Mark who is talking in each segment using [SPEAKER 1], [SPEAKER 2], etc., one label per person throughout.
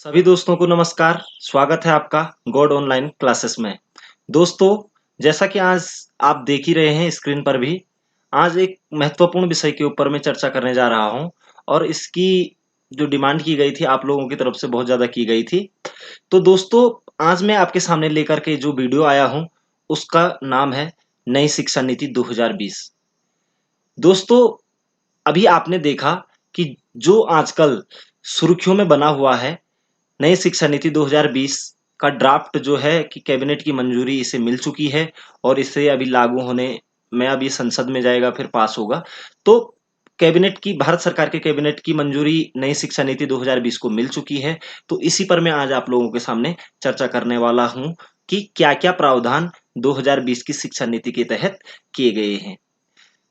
[SPEAKER 1] सभी दोस्तों को नमस्कार। स्वागत है आपका गॉड ऑनलाइन क्लासेस में। दोस्तों, जैसा कि आज आप देख ही रहे हैं स्क्रीन पर भी, आज एक महत्वपूर्ण विषय के ऊपर मैं चर्चा करने जा रहा हूं और इसकी जो डिमांड की गई थी आप लोगों की तरफ से बहुत ज़्यादा की गई थी। तो दोस्तों, आज मैं आपके सामने लेकर के जो वीडियो आया हूं उसका नाम है नई शिक्षा नीति 2020। दोस्तों, अभी आपने देखा कि जो आजकल सुर्खियों में बना हुआ है, नई शिक्षा नीति 2020 का ड्राफ्ट जो है कि कैबिनेट की मंजूरी इसे मिल चुकी है और इसे अभी लागू होने में अभी संसद में जाएगा, फिर पास होगा। तो कैबिनेट की भारत सरकार के कैबिनेट की मंजूरी नई शिक्षा नीति 2020 को मिल चुकी है। तो इसी पर मैं आज आप लोगों के सामने चर्चा करने वाला हूं कि क्या-क्या प्रावधान 2020 की शिक्षा नीति के तहत किए गए हैं।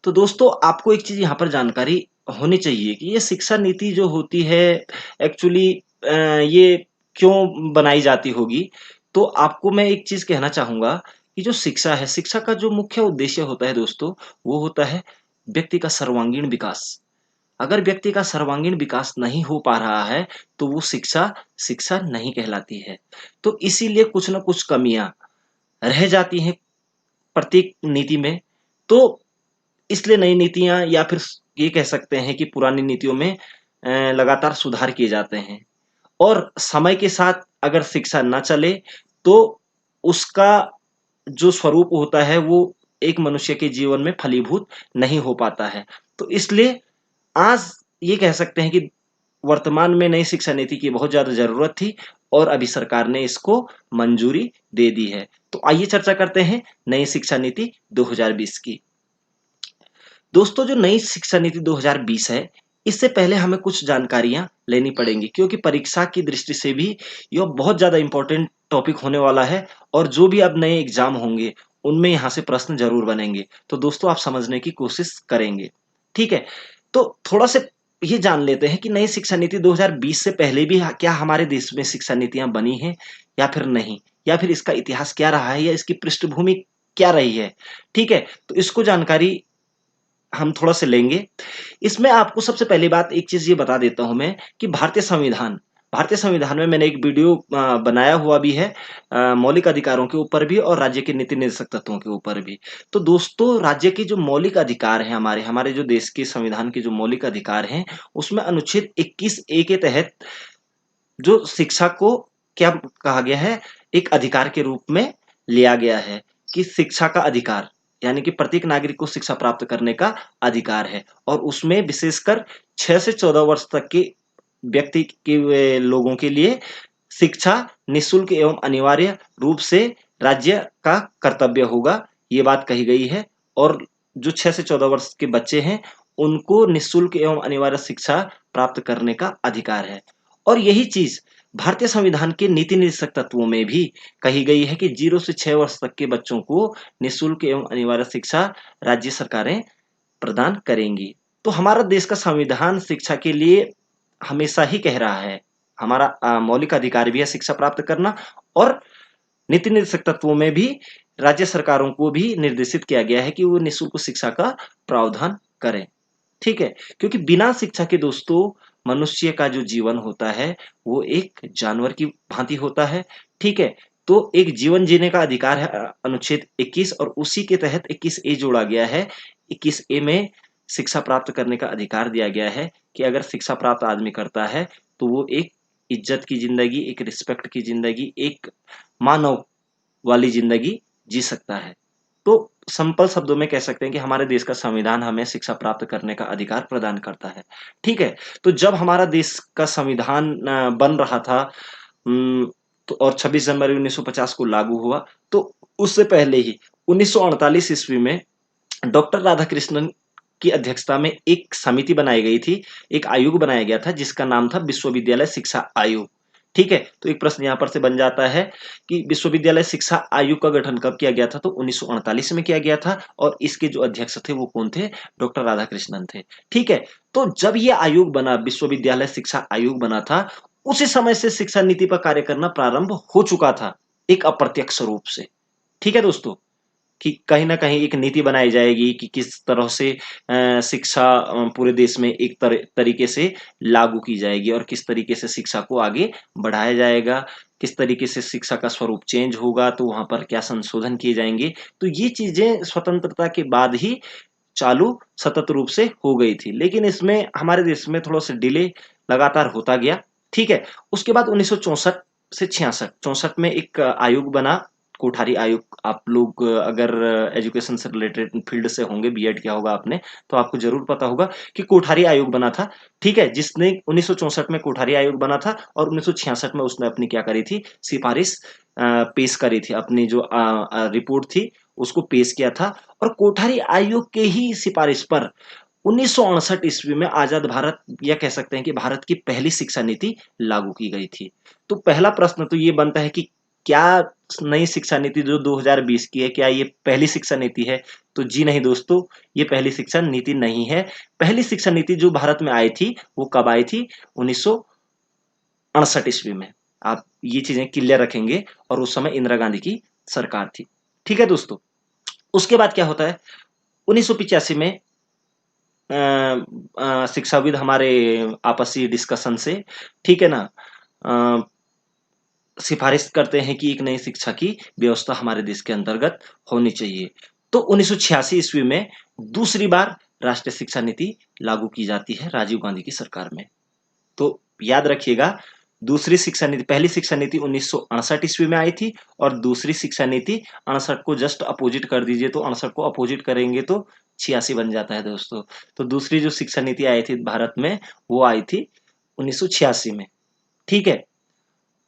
[SPEAKER 1] तो दोस्तों, आपको एक चीज यहाँ पर जानकारी होनी चाहिए कि ये शिक्षा नीति जो होती है एक्चुअली ये क्यों बनाई जाती होगी। तो आपको मैं एक चीज कहना चाहूंगा कि जो शिक्षा है, शिक्षा का जो मुख्य उद्देश्य होता है दोस्तों, वो होता है व्यक्ति का सर्वांगीण विकास। अगर व्यक्ति का सर्वांगीण विकास नहीं हो पा रहा है तो वो शिक्षा शिक्षा नहीं कहलाती है। तो इसीलिए कुछ ना कुछ कमियां रह जाती हैं प्रत्येक नीति में। तो इसलिए नई नीतियां या फिर ये कह सकते हैं कि पुरानी नीतियों में लगातार सुधार किए जाते हैं। और समय के साथ अगर शिक्षा ना चले तो उसका जो स्वरूप होता है वो एक मनुष्य के जीवन में फलीभूत नहीं हो पाता है। तो इसलिए आज ये कह सकते हैं कि वर्तमान में नई शिक्षा नीति की बहुत ज्यादा जरूरत थी और अभी सरकार ने इसको मंजूरी दे दी है। तो आइए चर्चा करते हैं नई शिक्षा नीति 2020 की। दोस्तों, जो नई शिक्षा नीति 2020 है, इससे पहले हमें कुछ जानकारियां लेनी पड़ेंगी क्योंकि परीक्षा की दृष्टि से भी यह बहुत ज्यादा इंपॉर्टेंट टॉपिक होने वाला है और जो भी अब नए एग्जाम होंगे उनमें यहाँ से प्रश्न जरूर बनेंगे। तो दोस्तों, आप समझने की कोशिश करेंगे, ठीक है? तो थोड़ा से ये जान लेते हैं कि नई शिक्षा नीति 2020 से पहले भी क्या हमारे देश में शिक्षा नीतियां बनी हैं या फिर नहीं, या फिर इसका इतिहास क्या रहा है या इसकी पृष्ठभूमि क्या रही है। ठीक है, तो इसको जानकारी हम थोड़ा से लेंगे। इसमें आपको सबसे पहली बात एक चीज़ ये बता देता हूँ मैं कि भारतीय संविधान में मैंने एक वीडियो बनाया हुआ भी है मौलिक अधिकारों के ऊपर भी और राज्य के नीति निर्देशक तत्वों के ऊपर भी। तो दोस्तों, राज्य के जो मौलिक अधिकार हैं, हमारे हमारे जो देश के संविधान के जो मौलिक अधिकार हैं, उसमें अनुच्छेद 21 ए के तहत जो शिक्षा को क्या कहा गया है, एक अधिकार के रूप में लिया गया है कि शिक्षा का अधिकार यानी कि प्रत्येक नागरिक को शिक्षा प्राप्त करने का अधिकार है। और उसमें विशेषकर 6 से 14 वर्ष तक के व्यक्ति के लोगों के लिए शिक्षा निःशुल्क एवं अनिवार्य रूप से राज्य का कर्तव्य होगा, ये बात कही गई है। और जो 6 से 14 वर्ष के बच्चे हैं उनको निःशुल्क एवं अनिवार्य शिक्षा प्राप्त करने का अधिकार है। और यही चीज भारतीय संविधान के नीति निर्देशक तत्वों में भी कही गई है कि 0 से 6 वर्ष तक के बच्चों को निःशुल्क एवं अनिवार्य शिक्षा राज्य सरकारें प्रदान करेंगी। तो हमारा देश का संविधान शिक्षा के लिए हमेशा ही कह रहा है, हमारा मौलिक अधिकार भी है शिक्षा प्राप्त करना। और नीति निर्देशक तत्वों में भी राज्य सरकारों को भी निर्देशित किया गया है कि वो निःशुल्क शिक्षा का प्रावधान करें। ठीक है, क्योंकि बिना शिक्षा के दोस्तों मनुष्य का जो जीवन होता है वो एक जानवर की भांति होता है। ठीक है, तो एक जीवन जीने का अधिकार है अनुच्छेद 21, और उसी के तहत 21 ए जोड़ा गया है। 21 ए में शिक्षा प्राप्त करने का अधिकार दिया गया है कि अगर शिक्षा प्राप्त आदमी करता है तो वो एक इज्जत की जिंदगी, एक रिस्पेक्ट की जिंदगी, एक मानव वाली जिंदगी जी सकता है। तो सिंपल शब्दों में कह सकते हैं कि हमारे देश का संविधान हमें शिक्षा प्राप्त करने का अधिकार प्रदान करता है। ठीक है, तो जब हमारा देश का संविधान बन रहा था तो और 26 जनवरी 1950 को लागू हुआ, तो उससे पहले ही 1948 ईस्वी में डॉक्टर राधाकृष्णन की अध्यक्षता में एक समिति बनाई गई थी, एक आयोग बनाया गया था जिसका नाम था विश्वविद्यालय शिक्षा आयोग। ठीक है, तो एक प्रश्न यहाँ पर से बन जाता है कि विश्वविद्यालय शिक्षा आयोग का गठन कब किया गया था? तो 1948 में किया गया था और इसके जो अध्यक्ष थे वो कौन थे? डॉक्टर राधाकृष्णन थे। ठीक है, तो जब ये आयोग बना, विश्वविद्यालय शिक्षा आयोग बना था, उसी समय से शिक्षा नीति पर कार्य करना प्रारंभ हो चुका था, एक अप्रत्यक्ष रूप से। ठीक है दोस्तों, कि कहीं न कहीं एक नीति बनाई जाएगी कि किस तरह से शिक्षा पूरे देश में एक तरीके से लागू की जाएगी और किस तरीके से शिक्षा को आगे बढ़ाया जाएगा, किस तरीके से शिक्षा का स्वरूप चेंज होगा, तो वहाँ पर क्या संशोधन किए जाएँगे। तो ये चीज़ें स्वतंत्रता के बाद ही चालू सतत रूप से हो गई थी। लेकिन इसमें हमारे देश में थोड़ा-सा डिले लगातार होता गया, ठीक है? उसके बाद 1964 से 66, 64 में एक आयोग बना, कोठारी आयोग। आप लोग अगर एजुकेशन से रिलेटेड फील्ड से होंगे, बीएड किया होगा आपने, तो आपको ज़रूर पता होगा कि कोठारी आयोग बना था, ठीक है? जिसने 1964 में कोठारी आयोग बना था और 1966 में उसने अपनी क्या करी थी, सिफ़ारिश पेश करी थी। अपनी जो रिपोर्ट थी, उसको पेश किया था और कोठारी आयोग के ही सिफ़ारिश पर 1968 ईस्वी में आज़ाद भारत या कह सकते हैं कि भारत की पहली शिक्षा नीति लागू की गई थी। तो पहला प्रश्न तो ये बनता है कि क्या नई शिक्षा नीति जो 2020 की है, क्या ये पहली शिक्षा नीति है? तो जी नहीं दोस्तों, ये पहली शिक्षा नीति नहीं है। पहली शिक्षा नीति जो भारत में आई थी, वो कब आई थी? 1968 ईस्वी में। आप ये चीज़ें क्लियर रखेंगे और उस समय इंदिरा गांधी की सरकार थी। ठीक है दोस्तों? उसके बाद क्या होता है? 1985 में शिक्षाविद हमारे आपसी डिस्कशन से, ठीक है ना, अ, सिफारिश करते हैं कि एक नई शिक्षा की व्यवस्था हमारे देश के अंतर्गत होनी चाहिए। तो 1986 ईस्वी में दूसरी बार राष्ट्रीय शिक्षा नीति लागू की जाती है राजीव गांधी की सरकार में। तो याद रखिएगा, दूसरी शिक्षा नीति, पहली शिक्षा नीति 1968 ईस्वी में आई थी और दूसरी शिक्षा नीति 68 को जस्ट अपोजिट कर दीजिए, तो 68 को अपोजिट करेंगे तो 86 बन जाता है दोस्तों। तो दूसरी जो शिक्षा नीति आई थी भारत में, वो आई थी 1986 में, ठीक है?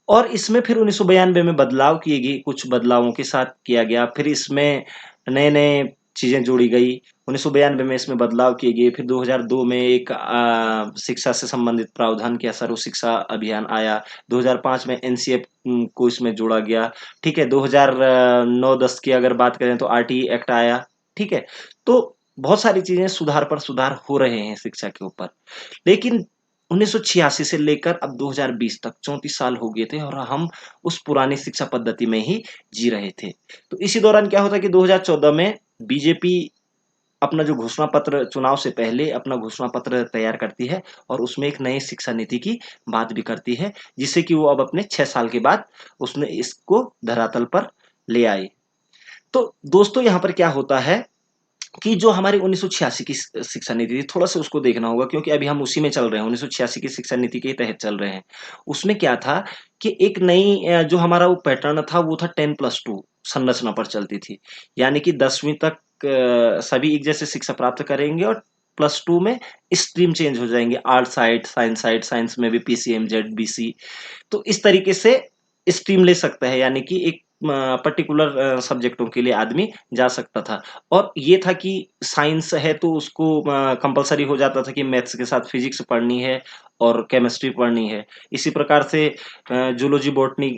[SPEAKER 1] और इसमें फिर 1992 में बदलाव किए गए, कुछ बदलावों के साथ किया गया। फिर इसमें नए-नए चीज़ें जोड़ी गई। 1992 में इसमें बदलाव किए गए। फिर 2002 में एक शिक्षा से संबंधित प्रावधान किया, सर्व शिक्षा अभियान आया। 2005 में एनसीएफ को इसमें जोड़ा गया। ठीक है? 2009-10 की अगर बात करें तो आरटीई एक्ट आया। ठीक है? तो बहुत सारी चीज़ें सुधार पर सुधार हो रहे हैं शिक्षा के ऊपर। लेकिन 1986 से लेकर अब 2020 तक 34 साल हो गए थे और हम उस पुरानी शिक्षा पद्धति में ही जी रहे थे। तो इसी दौरान क्या होता है कि 2014 में बीजेपी अपना जो घोषणा पत्र, चुनाव से पहले अपना घोषणा पत्र तैयार करती है और उसमें एक नई शिक्षा नीति की बात भी करती है, जिससे कि वो अब अपने 6 साल के बाद उसने इसको धरातल पर ले आई। तो दोस्तों यहाँ पर क्या होता है कि जो हमारी 1986 की शिक्षा नीति थी, थोड़ा-सा उसको देखना होगा क्योंकि अभी हम उसी में चल रहे हैं, 1986 की शिक्षा नीति के तहत चल रहे हैं। उसमें क्या था कि एक नई जो हमारा वो पैटर्न था, वो था 10+2 संरचना पर चलती थी। यानी कि 10वीं तक सभी एक जैसे शिक्षा प्राप्त करेंगे और +2 में स्ट्रीम चेंज हो जाएँगे, आर्ट साइड, साइंस में भी पीसीएम, जेड, बीसी। तो इस तरीके से स्ट्रीम ले सकता है, यानी कि एक पर्टिकुलर सब्जेक्टों के लिए आदमी जा सकता था। और ये था कि साइंस है तो उसको कंपल्सरी हो जाता था कि मैथ्स के साथ फिजिक्स पढ़नी है और केमिस्ट्री पढ़नी है। इसी प्रकार से जूलॉजी, बॉटनी,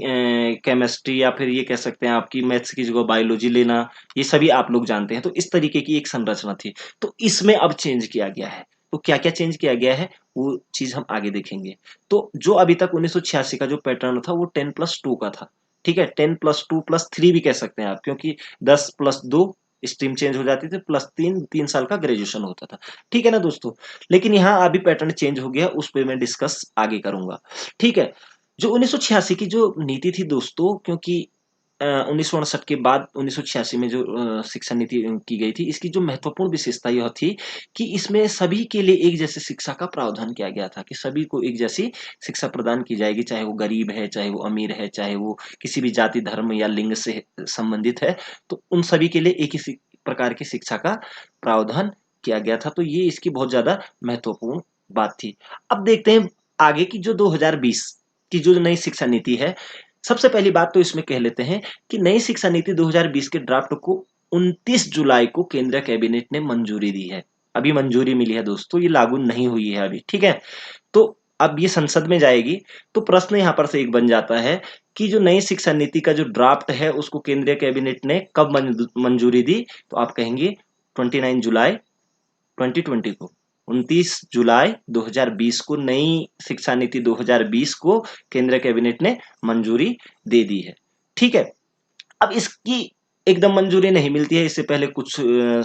[SPEAKER 1] केमिस्ट्री या फिर ये कह सकते हैं आपकी मैथ्स की जगह बायोलॉजी लेना, ये सभी आप लोग जानते हैं। तो इस तरीके की एक संरचना थी। तो इसमें अब चेंज किया गया है। तो क्या-क्या चेंज किया गया है, वो चीज़ हम आगे देखेंगे। तो जो अभी तक 1986 का जो पैटर्न था वो 10+2 का था। ठीक है? 10+2+3 भी कह सकते हैं आप, क्योंकि 10+2 स्ट्रीम चेंज हो जाती थी, +3 3 साल का ग्रेजुएशन होता था। ठीक है ना दोस्तों? लेकिन यहाँ अभी पैटर्न चेंज हो गया, उस पे मैं डिस्कस आगे करूँगा। ठीक है? जो 1986 की जो नीति थी दोस्तों, क्योंकि 1959 के बाद 1986 में जो शिक्षा नीति की गई थी, इसकी जो महत्वपूर्ण विशेषता यह थी कि इसमें सभी के लिए एक जैसी शिक्षा का प्रावधान किया गया था कि सभी को एक जैसी शिक्षा प्रदान की जाएगी, चाहे वो गरीब है, चाहे वो अमीर है, चाहे वो किसी भी जाति, धर्म या लिंग से संबंधित है, तो उन सभी के लिए एक ही प्रकार की शिक्षा का प्रावधान किया गया था। तो ये इसकी बहुत ज़्यादा महत्वपूर्ण बात थी। अब देखते हैं आगे की जो 2020 की जो नई शिक्षा नीति है। सबसे पहली बात तो इसमें कह लेते हैं कि नई शिक्षा नीति 2020 के ड्राफ्ट को 29 जुलाई को केंद्रीय कैबिनेट ने मंजूरी दी है। अभी मंजूरी मिली है दोस्तों, ये लागू नहीं हुई है अभी, ठीक है? तो अब ये संसद में जाएगी, तो प्रश्न यहाँ पर से एक बन जाता है कि जो नई शिक्षा नीति का जो ड्राफ्ट है, उसको केंद्रीय कैबिनेट ने कब मंजूरी दी? तो आप कहेंगे 29 जुलाई 2020 को, 29 जुलाई 2020 को नई शिक्षा नीति 2020 को केंद्रीय कैबिनेट ने मंजूरी दे दी है। ठीक है? अब इसकी एकदम मंजूरी नहीं मिलती है, इससे पहले कुछ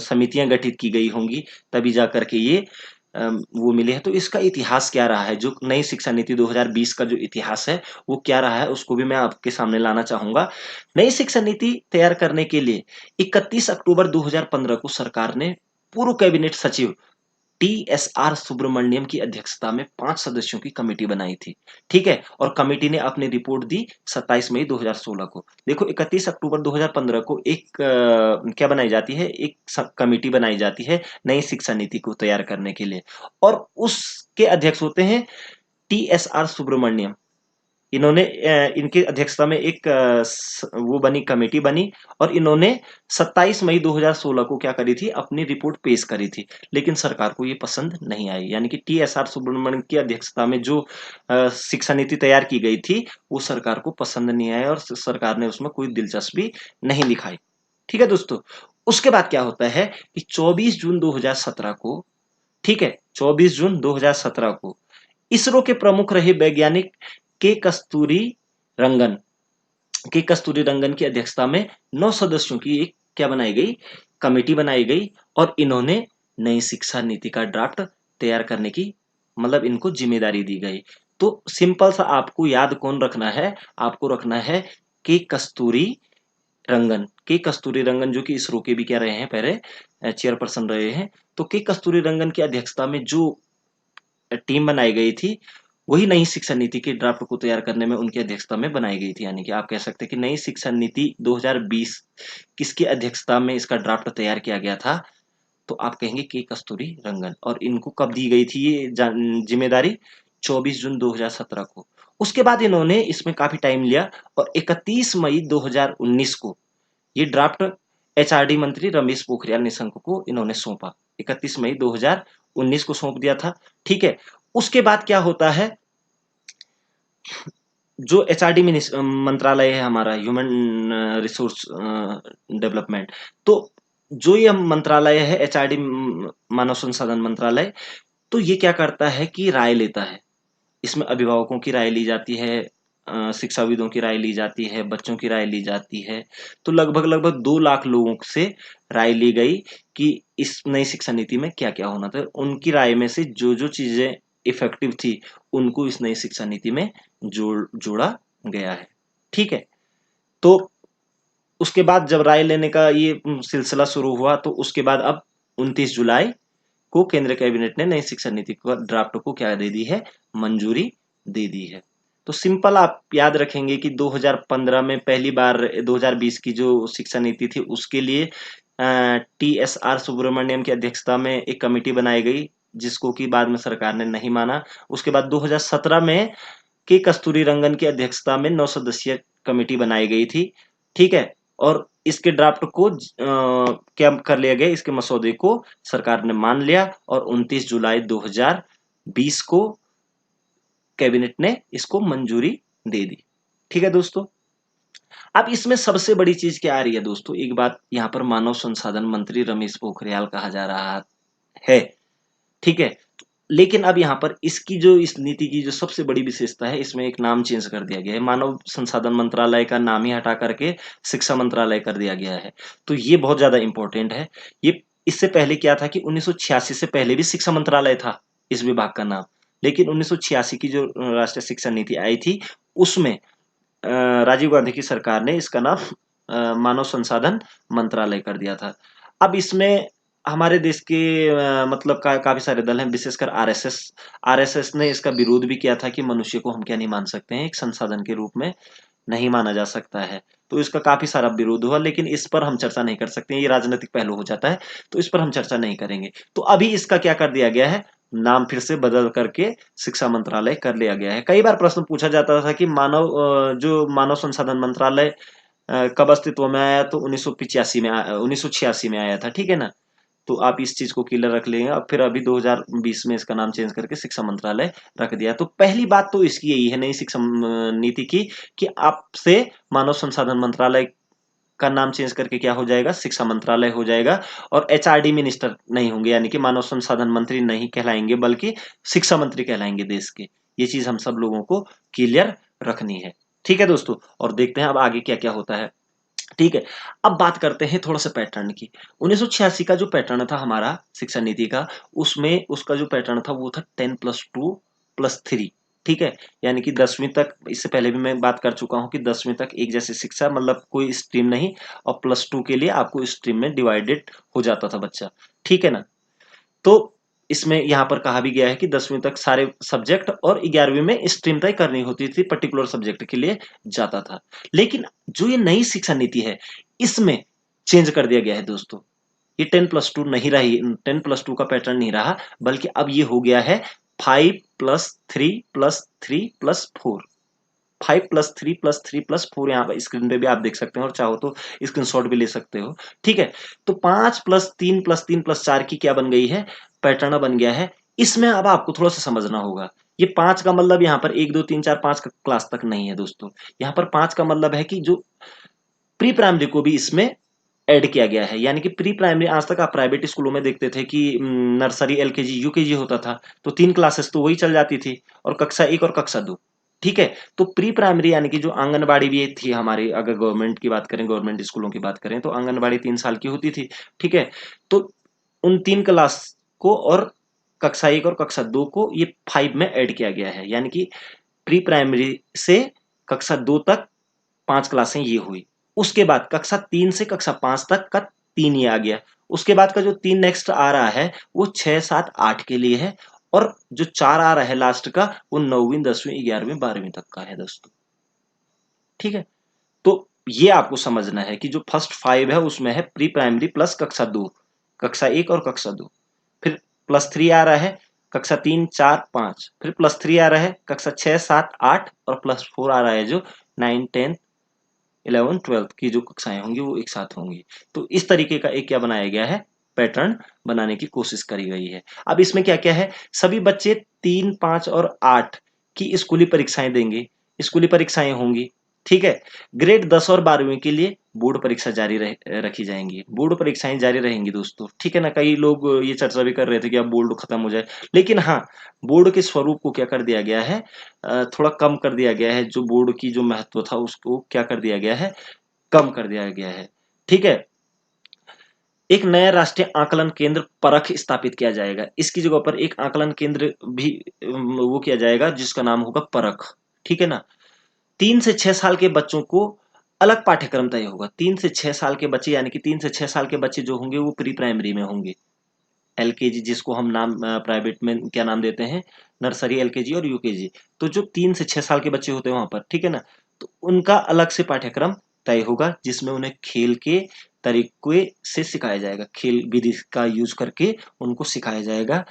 [SPEAKER 1] समितियां गठित की गई होंगी, तभी जा करके ये वो मिले हैं। तो इसका इतिहास क्या रहा है, जो नई शिक्षा नीति 2020 का जो इतिहास है वो क्या रहा है, उसको भी मैं आपके सामने लाना चाहूंगा। नई शिक्षा नीति तैयार करने के लिए 31 अक्टूबर 2015 को सरकार ने पूर्व कैबिनेट सचिव टी.एस.आर. सुब्रमण्यम की अध्यक्षता में 5 सदस्यों की कमेटी बनाई थी। ठीक है, और कमेटी ने अपनी रिपोर्ट दी 27 मई 2016 को। देखो 31 अक्टूबर 2015 को एक क्या बनाई जाती है, एक कमेटी बनाई जाती है नई शिक्षा नीति को तैयार करने के लिए, और उसके अध्यक्ष होते हैं टी.एस.आर. सुब्रमण्यम। इन्होंने इनकी अध्यक्षता में एक वो बनी, कमेटी बनी, और इन्होंने 27 मई 2016 को क्या करी थी, अपनी रिपोर्ट पेश करी थी। लेकिन सरकार को ये पसंद नहीं आई, यानी कि टी.एस.आर. सुब्रमण्यम की अध्यक्षता में जो शिक्षा नीति तैयार की गई थी वो सरकार को पसंद नहीं आई, और सरकार ने उसमें कोई दिलचस्पी नहीं दिखाई। ठीक है दोस्तों, उसके बाद क्या होता है कि 24 जून 2017 को, ठीक है, 24 जून 2017 को इसरो के प्रमुख रहे वैज्ञानिक के कस्तूरी रंगन के कस्तूरी रंगन की अध्यक्षता में 9 सदस्यों की एक क्या बनाई गई, कमेटी बनाई गई, और इन्होंने नई शिक्षा नीति का ड्राफ्ट तैयार करने की, मतलब इनको जिम्मेदारी दी गई। तो सिंपल सा आपको याद कौन रखना है, आपको रखना है के कस्तूरी रंगन। के कस्तूरी रंगन जो कि इसरो के भी क्या रहे हैं, पहले चेयरपर्सन रहे हैं। तो के कस्तूरी रंगन की अध्यक्षता में जो टीम बनाई गई थी, वही नई शिक्षा नीति के ड्राफ्ट को तैयार करने में उनकी अध्यक्षता में बनाई गई थी। यानी कि आप कह सकते हैं कि नई शिक्षा नीति 2020 किसकी अध्यक्षता में इसका ड्राफ्ट तैयार किया गया था, तो आप कहेंगे के कस्तूरी रंगन। और इनको कब दी गई थी ये जिम्मेदारी, 24 जून 2017 को। उसके बाद इन्होंने इसमें काफी टाइम लिया, और 31 मई 2019 को ये ड्राफ्ट एचआरडी मंत्री रमेश पोखरियाल निशंक को इन्होंने सौंपा। 31 मई 2019 को सौंप दिया था। ठीक है, उसके बाद क्या होता है, जो एचआरडी मंत्रालय है हमारा, ह्यूमन रिसोर्स डेवलपमेंट, तो जो ये मंत्रालय है एचआरडी, मानव संसाधन मंत्रालय, तो ये क्या करता है कि राय लेता है। इसमें अभिभावकों की राय ली जाती है, शिक्षाविदों की राय ली जाती है, बच्चों की राय ली जाती है। तो लगभग लगभग 2 लाख लोगों से राय ली गई कि इस नई शिक्षा नीति में क्या क्या होना था। उनकी राय में से जो जो चीजें इफेक्टिव थी उनको इस नई शिक्षा नीति में जोड़ा गया है। ठीक है, तो उसके बाद जब राय लेने का ये सिलसिला शुरू हुआ, तो उसके बाद अब 29 जुलाई को केंद्र कैबिनेट ने नई शिक्षा नीति को ड्राफ्ट को क्या दे दी है, मंजूरी दे दी है। तो सिंपल आप याद रखेंगे कि 2015 में पहली बार 2020 की जो शिक्षा नीति थी उसके लिए टी.एस.आर. सुब्रमण्यम की अध्यक्षता में एक कमेटी बनाई गई, जिसको कि बाद में सरकार ने नहीं माना। उसके बाद 2017 में के कस्तूरी रंगन की अध्यक्षता में 9 सदस्यीय कमेटी बनाई गई थी। ठीक है, और इसके ड्राफ्ट को क्या कर लिया गया, इसके मसौदे को सरकार ने मान लिया, और 29 जुलाई 2020 को कैबिनेट ने इसको मंजूरी दे दी। ठीक है दोस्तों, अब इसमें सबसे बड़ी चीज क्या आ रही है दोस्तों, एक बात यहाँ पर मानव संसाधन मंत्री रमेश पोखरियाल कहा जा रहा है। ठीक है, लेकिन अब यहाँ पर इसकी जो, इस नीति की जो सबसे बड़ी विशेषता है, इसमें एक नाम चेंज कर दिया गया है। मानव संसाधन मंत्रालय का नाम ही हटा करके शिक्षा मंत्रालय कर दिया गया है। तो ये बहुत ज्यादा इंपॉर्टेंट है। ये इससे पहले क्या था कि 1986 से पहले भी शिक्षा मंत्रालय था इस विभाग का नाम, लेकिन 1986 की जो राष्ट्रीय शिक्षा नीति आई थी उसमें राजीव गांधी की सरकार ने इसका नाम मानव संसाधन मंत्रालय कर दिया था। अब इसमें हमारे देश के मतलब काफी सारे दल हैं, विशेषकर आरएसएस ने इसका विरोध भी किया था कि मनुष्य को हम क्या नहीं मान सकते हैं, एक संसाधन के रूप में नहीं माना जा सकता है। तो इसका काफी सारा विरोध हुआ, लेकिन इस पर हम चर्चा नहीं कर सकते, ये राजनीतिक पहलू हो जाता है, तो इस पर हम चर्चा नहीं करेंगे। तो अभी इसका क्या कर दिया गया है, नाम फिर से बदल करके शिक्षा मंत्रालय कर लिया गया है। कई बार प्रश्न पूछा जाता था कि जो मानव संसाधन मंत्रालय कब अस्तित्व में आया, तो 1986 में आया था। ठीक है ना, तो आप इस चीज को क्लियर रख लेंगे। अब फिर अभी 2020 में इसका नाम चेंज करके शिक्षा मंत्रालय रख दिया। तो पहली बात तो इसकी यही है नई शिक्षा नीति की, कि आपसे मानव संसाधन मंत्रालय का नाम चेंज करके क्या हो जाएगा, शिक्षा मंत्रालय हो जाएगा, और एचआरडी मिनिस्टर नहीं होंगे, यानी कि मानव संसाधन मंत्री नहीं कहलाएंगे, बल्कि शिक्षा मंत्री कहलाएंगे देश के। ये चीज हम सब लोगों को क्लियर रखनी है। ठीक है दोस्तों, और देखते हैं अब आगे क्या क्या होता है। ठीक है। अब बात करते हैं थोड़ा सा पैटर्न की। 1986 का जो पैटर्न था हमारा शिक्षा नीति का, उसमें उसका जो पैटर्न था वो था 10+2+3। ठीक है, यानी कि 10वीं तक, इससे पहले भी मैं बात कर चुका हूं कि 10वीं तक एक जैसी शिक्षा, मतलब कोई स्ट्रीम नहीं, और +2 के लिए आपको स्ट्रीम में डिवाइडेड हो जाता था बच्चा। ठीक है ना। तो इसमें यहाँ पर कहा भी गया है कि 10वीं तक सारे सब्जेक्ट और 11वीं में स्ट्रीम तय करनी होती थी, पर्टिकुलर सब्जेक्ट के लिए जाता था। लेकिन जो ये नई शिक्षा नीति है, इसमें चेंज कर दिया गया है दोस्तों। ये 10+2 नहीं रही, 10+2 का पैटर्न नहीं रहा, बल्कि अब ये हो गया है 5+3+3+4। 5+3+3+4 यहाँ पर स्क्रीन पे भी आप देख सकते हैं, और चाहो तो स्क्रीनशॉट भी ले सकते हो। ठीक है, तो 5+3+3+4 की क्या बन गई है, पैटर्न बन गया है। इसमें अब आपको थोड़ा सा समझना होगा। ये 5 का मतलब यहाँ पर 1 2 3 4 5 का क्लास तक नहीं है दोस्तों। यहाँ पर 5 का मतलब है कि जो प्री प्राइमरी को भी इसमें ऐड किया गया है। यानी कि प्री प्राइमरी, आज तक आप प्राइवेट स्कूलों में देखते थे कि नर्सरी, एलकेजी, यूकेजी होता था, तो 3 क्लासेस तो वही चल जाती थी, और कक्षा 1 और कक्षा 2। ठीक है, तो प्री प्राइमरी यानी कि जो आंगनबाड़ी भी थी हमारी, अगर गवर्नमेंट की बात करें, गवर्नमेंट स्कूलों की बात करें, तो आंगनबाड़ी 3 साल की होती थी। ठीक है, तो उन 3 क्लास को और कक्षा 1 और कक्षा 2 को ये 5 में ऐड किया गया है। यानी कि प्री प्राइमरी से कक्षा 2 तक 5 क्लासें ये हुई। उसके बाद कक्षा 3 से कक्षा 5 तक का 3 ये आ गया। उसके बाद का जो 3 नेक्स्ट आ रहा है वो 6 7 8 के लिए है, और जो 4 आ रहा है लास्ट का, वो 9वीं 10वीं 11वीं 12वीं तक का है दोस्तों। ठीक है, तो ये आपको समझना है कि जो फर्स्ट 5 है उसमें है प्री प्राइमरी प्लस कक्षा 2, कक्षा 1 और कक्षा 2। फिर +3 आ रहा है कक्षा 3 4 5, फिर +3 आ रहा है कक्षा 6 7 8, और +4 आ रहा है जो 9 10 11 12 की जो कक्षाएं होंगी वो एक साथ होंगी। तो इस तरीके का एक क्या बनाया गया है, पैटर्न बनाने की कोशिश करी गई है। अब इसमें क्या क्या है, सभी बच्चे 3 5 और 8 की स्कूली परीक्षाएं देंगे, स्कूली परीक्षाएं होंगी। ठीक है, ग्रेड 10 और 12वीं के लिए बोर्ड परीक्षा रखी जाएंगी, बोर्ड परीक्षाएं जारी रहेंगी दोस्तों। ठीक है ना, कई लोग ये चर्चा भी कर रहे थे कि अब बोर्ड खत्म हो जाए, लेकिन हाँ, बोर्ड के स्वरूप को क्या कर दिया गया है, थोड़ा कम कर दिया गया है। जो बोर्ड की जो महत्व था उसको क्या कर दिया गया है, कम कर दिया गया है। ठीक है, एक नया राष्ट्रीय आकलन केंद्र परख स्थापित किया जाएगा। इसकी जगह पर एक आकलन केंद्र भी वो किया जाएगा जिसका नाम होगा परख। ठीक है ना, 3 से 6 साल के बच्चों को अलग पाठ्यक्रम तय होगा। 3 से 6 साल के बच्चे, यानी कि 3 से 6 साल के बच्चे जो होंगे वो प्री प्राइमरी में होंगे। एलकेजी, जिसको हम नाम प्राइवेट में क्या नाम देते हैं, नर्सरी, एलकेजी और यूकेजी। तो जो 3 से 6 साल के बच्चे होते हैं वहां पर, ठीक है ना, तो उनका अलग से पाठ्यक्रम तय होगा, जिसमें उन्हें खेल के तरीके से सिखाया जाएगा, खेल विधि का यूज करके उनको सिखाया जाएगा।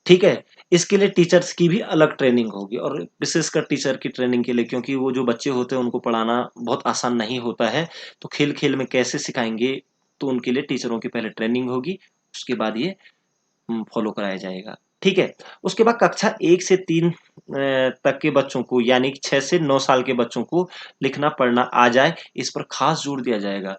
[SPEAKER 1] ठीक है, इसके लिए टीचर्स की भी अलग ट्रेनिंग होगी, और विशेषकर टीचर की ट्रेनिंग के लिए, क्योंकि वो जो बच्चे होते हैं उनको पढ़ाना बहुत आसान नहीं होता है। तो खेल खेल में कैसे सिखाएंगे, तो उनके लिए टीचरों की पहले ट्रेनिंग होगी, उसके बाद ये फॉलो कराया जाएगा। ठीक है, उसके बाद कक्षा 1 से 3 तक के बच्चों को, यानी कि 6 से 9 साल के बच्चों को लिखना पढ़ना आ जाए, इस पर खास जोर दिया जाएगा।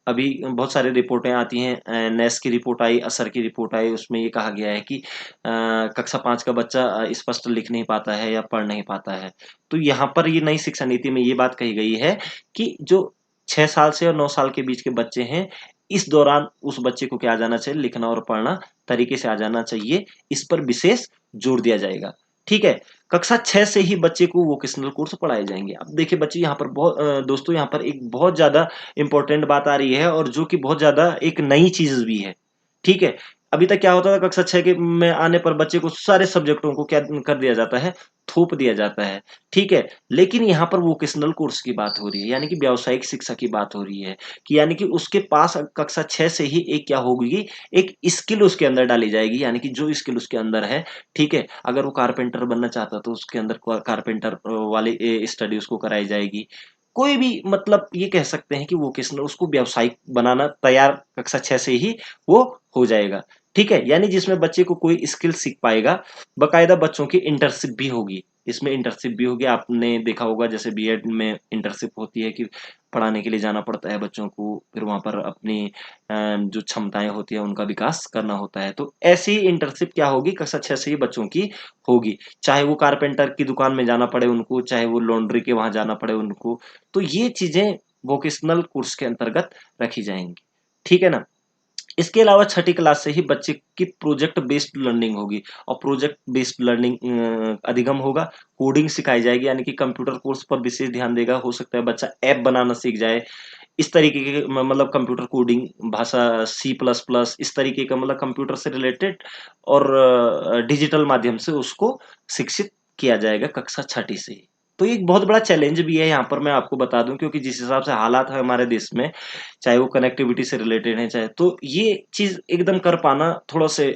[SPEAKER 1] अभी बहुत सारी रिपोर्टें आती हैं, नेस की रिपोर्ट आई, असर की रिपोर्ट आई, उसमें ये कहा गया है कि कक्षा 5 का बच्चा स्पष्ट लिख नहीं पाता है या पढ़ नहीं पाता है। तो यहाँ पर ये नई शिक्षा नीति में ये बात कही गई है कि जो 6 साल से और 9 साल के बीच के बच्चे हैं, इस दौरान उस बच्चे को क्या आ जाना चाहिए, लिखना और पढ़ना तरीके से आ जाना चाहिए, इस पर विशेष जोर दिया जाएगा। ठीक है, कक्षा 6 से ही बच्चे को वोकेशनल कोर्स पढ़ाए जाएंगे। अब देखिए बच्चे, यहाँ पर बहुत दोस्तों, यहाँ पर एक बहुत ज्यादा इंपॉर्टेंट बात आ रही है, और जो कि बहुत ज्यादा एक नई चीज भी है। ठीक है, अभी तक क्या होता था, कक्षा 6 के में आने पर बच्चे को सारे सब्जेक्टों को क्या कर दिया जाता है, थोप दिया जाता है। ठीक है, लेकिन यहाँ पर वोकेशनल कोर्स की बात हो रही है, यानी कि व्यावसायिक शिक्षा की बात हो रही है, कि यानी कि उसके पास कक्षा 6 से ही एक क्या होगी, एक स्किल उसके अंदर डाली जाएगी, यानी कि जो स्किल उसके अंदर है। ठीक है, अगर वो कारपेंटर बनना चाहता तो उसके अंदर कारपेंटर वाली स्टडी उसको कराई जाएगी। कोई भी, मतलब ये कह सकते हैं कि वोकेशनल, उसको व्यावसायिक बनाना तैयार कक्षा 6 से ही वो हो जाएगा। ठीक है, यानी जिसमें बच्चे को कोई स्किल सीख पाएगा। बकायदा बच्चों की इंटर्नशिप भी होगी, इसमें इंटर्नशिप भी होगी। आपने देखा होगा जैसे बीएड में इंटर्नशिप होती है कि पढ़ाने के लिए जाना पड़ता है बच्चों को, फिर वहां पर अपनी जो क्षमताएं होती है उनका विकास करना होता है। तो ऐसी ही इंटर्नशिप क्या होगी, कक्षा 6 से ही बच्चों की होगी। चाहे वो कारपेंटर की दुकान में जाना पड़े उनको, चाहे वो लॉन्ड्री के वहां जाना पड़े उनको। तो ये चीजें वोकेशनल कोर्स के अंतर्गत रखी जाएंगी। ठीक है ना। इसके अलावा छठी क्लास से ही बच्चे की प्रोजेक्ट बेस्ड लर्निंग होगी, और प्रोजेक्ट बेस्ड लर्निंग अधिगम होगा। कोडिंग सिखाई जाएगी, यानी कि कंप्यूटर कोर्स पर विशेष ध्यान देगा। हो सकता है बच्चा ऐप बनाना सीख जाए, इस तरीके के मतलब कंप्यूटर कोडिंग भाषा C++, इस तरीके का मतलब कंप्यूटर से रिलेटेड और डिजिटल माध्यम से उसको शिक्षित किया जाएगा कक्षा छठी से ही। तो ये एक बहुत बड़ा चैलेंज भी है यहाँ पर, मैं आपको बता दूं, क्योंकि जिस हिसाब से हालात है हमारे देश में, चाहे वो कनेक्टिविटी से रिलेटेड है, चाहे, तो ये चीज एकदम कर पाना थोड़ा से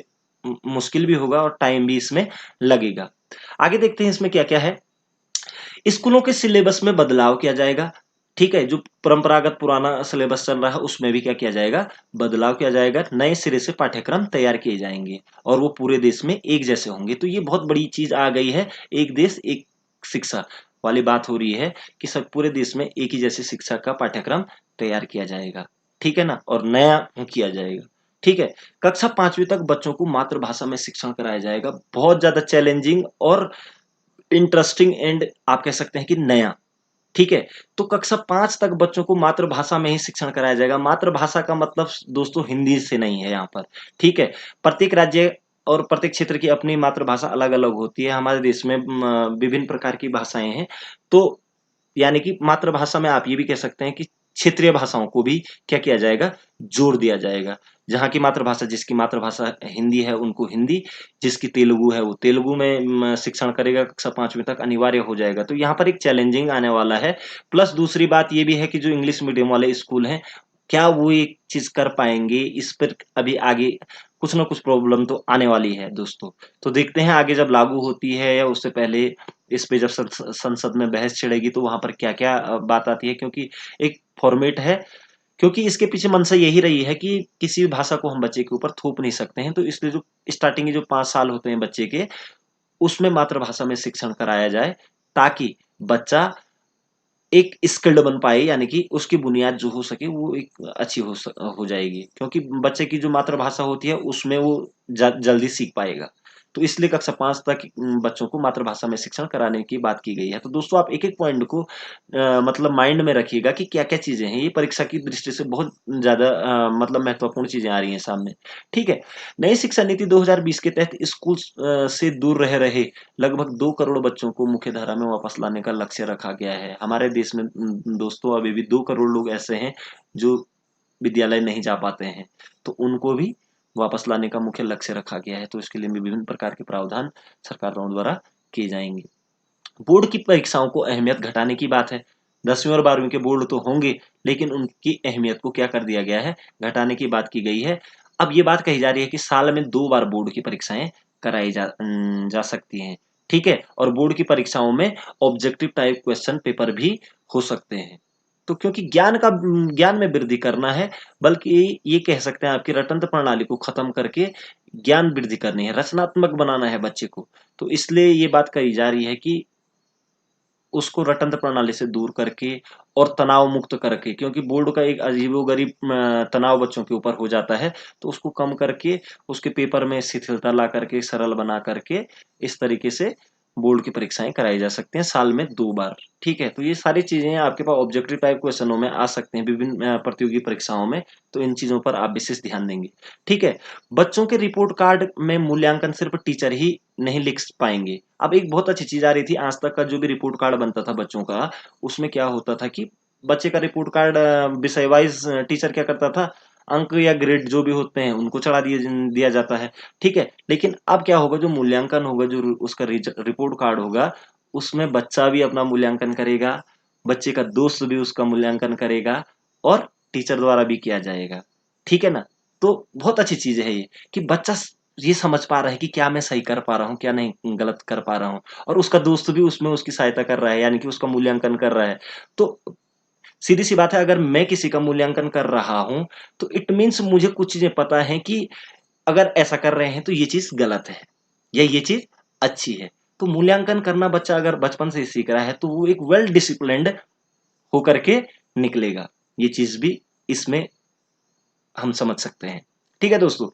[SPEAKER 1] मुश्किल भी होगा और टाइम भी इसमें लगेगा। आगे देखते हैं इसमें क्या क्या है। स्कूलों के सिलेबस में बदलाव किया जाएगा। ठीक है, जो परंपरागत पुराना सिलेबस चल रहा है उसमें भी क्या किया जाएगा, बदलाव किया जाएगा। नए सिरे से पाठ्यक्रम तैयार किए जाएंगे और वो पूरे देश में एक जैसे होंगे। तो ये बहुत बड़ी चीज आ गई है, एक देश एक शिक्षा वाली बात हो रही है कि सब पूरे देश में एक ही जैसी शिक्षा का पाठ्यक्रम तैयार किया जाएगा। ठीक है ना, और नया किया जाएगा। ठीक है, कक्षा 5वीं तक बच्चों को मातृभाषा में शिक्षण कराया जाएगा। बहुत ज्यादा चैलेंजिंग और इंटरेस्टिंग एंड आप कह सकते हैं कि नया। ठीक है, तो कक्षा 5 तक बच्चों को मातृभाषा में ही शिक्षण कराया जाएगा। मातृभाषा का मतलब दोस्तों हिंदी से नहीं है यहाँ पर। ठीक है, प्रत्येक राज्य और प्रत्येक क्षेत्र की अपनी मातृभाषा अलग अलग होती है। हमारे देश में विभिन्न प्रकार की भाषाएं हैं। तो यानी कि मातृभाषा में आप ये भी कह सकते हैं कि क्षेत्रीय भाषाओं को भी क्या किया जाएगा, जोड़ दिया जाएगा। जहाँ की मातृभाषा, जिसकी मातृभाषा हिंदी है उनको हिंदी, जिसकी तेलुगु है वो तेलुगु में शिक्षण करेगा, कक्षा 5वीं तक अनिवार्य हो जाएगा। तो यहाँ पर एक चैलेंजिंग आने वाला है। प्लस दूसरी बात ये भी है कि जो इंग्लिश मीडियम वाले स्कूल हैं, क्या वो एक चीज कर पाएंगे, इस पर अभी आगे कुछ ना कुछ प्रॉब्लम तो आने वाली है दोस्तों। तो देखते हैं आगे जब लागू होती है या उससे पहले इस पे जब संसद में बहस छिड़ेगी तो वहां पर क्या क्या बात आती है, क्योंकि एक फॉर्मेट है। क्योंकि इसके पीछे मंशा यही रही है कि किसी भी भाषा को हम बच्चे के ऊपर थोप नहीं सकते हैं। तो इसलिए जो स्टार्टिंग के जो 5 साल होते हैं बच्चे के, उसमें मातृभाषा में शिक्षण कराया जाए, ताकि बच्चा एक स्किल्ड बन पाए, यानी कि उसकी बुनियाद जो हो सके वो एक अच्छी हो जाएगी। क्योंकि बच्चे की जो मातृभाषा होती है उसमें वो जल्दी सीख पाएगा। तो इसलिए कक्षा 5 तक बच्चों को मातृभाषा में शिक्षण कराने की बात की गई है। तो दोस्तों आप एक एक पॉइंट को मतलब माइंड में रखिएगा कि क्या क्या चीजें हैं। ये परीक्षा की दृष्टि से बहुत ज्यादा मतलब महत्वपूर्ण चीजें आ रही हैं सामने। ठीक है, नई शिक्षा नीति 2020 के तहत स्कूल से दूर रह रहे लगभग 2 करोड़ बच्चों को मुख्य धारा में वापस लाने का लक्ष्य रखा गया है। हमारे देश में दोस्तों अभी भी 2 करोड़ लोग ऐसे हैं जो विद्यालय नहीं जा पाते हैं। तो उनको भी वापस लाने का मुख्य लक्ष्य रखा गया है। तो इसके लिए भी विभिन्न प्रकार के प्रावधान सरकारों द्वारा किए जाएंगे। बोर्ड की परीक्षाओं को अहमियत घटाने की बात है। 10वीं और 12वीं के बोर्ड तो होंगे, लेकिन उनकी अहमियत को क्या कर दिया गया है, घटाने की बात की गई है। अब ये बात कही जा रही है कि साल में 2 बार बोर्ड की परीक्षाएं कराई जा सकती हैं। ठीक है, और बोर्ड की परीक्षाओं में ऑब्जेक्टिव टाइप क्वेश्चन पेपर भी हो सकते हैं। तो क्योंकि ज्ञान में वृद्धि करना है, बल्कि ये कह सकते हैं आपकी रटंत्र प्रणाली को खत्म करके ज्ञान वृद्धि करनी है, रचनात्मक बनाना है बच्चे को। तो इसलिए ये बात कही जा रही है कि उसको रटंत्र प्रणाली से दूर करके और तनाव मुक्त करके, क्योंकि बोर्ड का एक अजीबोगरीब तनाव बच्चों के ऊपर हो जाता है। तो उसको कम करके उसके पेपर में शिथिलता ला करके, सरल बना करके, इस तरीके से बोर्ड की परीक्षाएं कराई जा सकती हैं साल में 2 बार। ठीक है, तो ये सारी चीजें आपके पास ऑब्जेक्टिव टाइप क्वेश्चनों में आ सकते हैं विभिन्न प्रतियोगी परीक्षाओं में। तो इन चीजों पर आप विशेष ध्यान देंगे। ठीक है, बच्चों के रिपोर्ट कार्ड में मूल्यांकन सिर्फ टीचर ही नहीं लिख पाएंगे। अब एक बहुत अच्छी चीज आ रही थी, आज तक का जो भी रिपोर्ट कार्ड बनता था बच्चों का, उसमें क्या होता था कि बच्चे का रिपोर्ट कार्ड विषय वाइज टीचर क्या करता था, अंक या ग्रेड जो भी होते हैं उनको चढ़ा दिया जाता है। ठीक है, लेकिन अब क्या होगा, जो मूल्यांकन होगा, जो उसका रिपोर्ट कार्ड होगा, उसमें बच्चा भी अपना मूल्यांकन करेगा, बच्चे का दोस्त भी उसका मूल्यांकन करेगा, और टीचर द्वारा भी किया जाएगा। ठीक है ना। तो बहुत अच्छी चीज है ये, कि बच्चा ये समझ पा रहा है कि क्या मैं सही कर पा रहा हूँ, क्या नहीं गलत कर पा रहा हूँ, और उसका दोस्त भी उसमें उसकी सहायता कर रहा है, यानी कि उसका मूल्यांकन कर रहा है। तो सीधी सी बात है, अगर मैं किसी का मूल्यांकन कर रहा हूं, तो इट मीन्स मुझे कुछ चीजें पता है कि अगर ऐसा कर रहे हैं तो ये चीज गलत है या ये चीज अच्छी है। तो मूल्यांकन करना बच्चा अगर बचपन से ही सीख रहा है तो वो एक वेल डिसिप्लिन्ड होकर के निकलेगा। ये चीज भी इसमें हम समझ सकते हैं। ठीक है दोस्तों,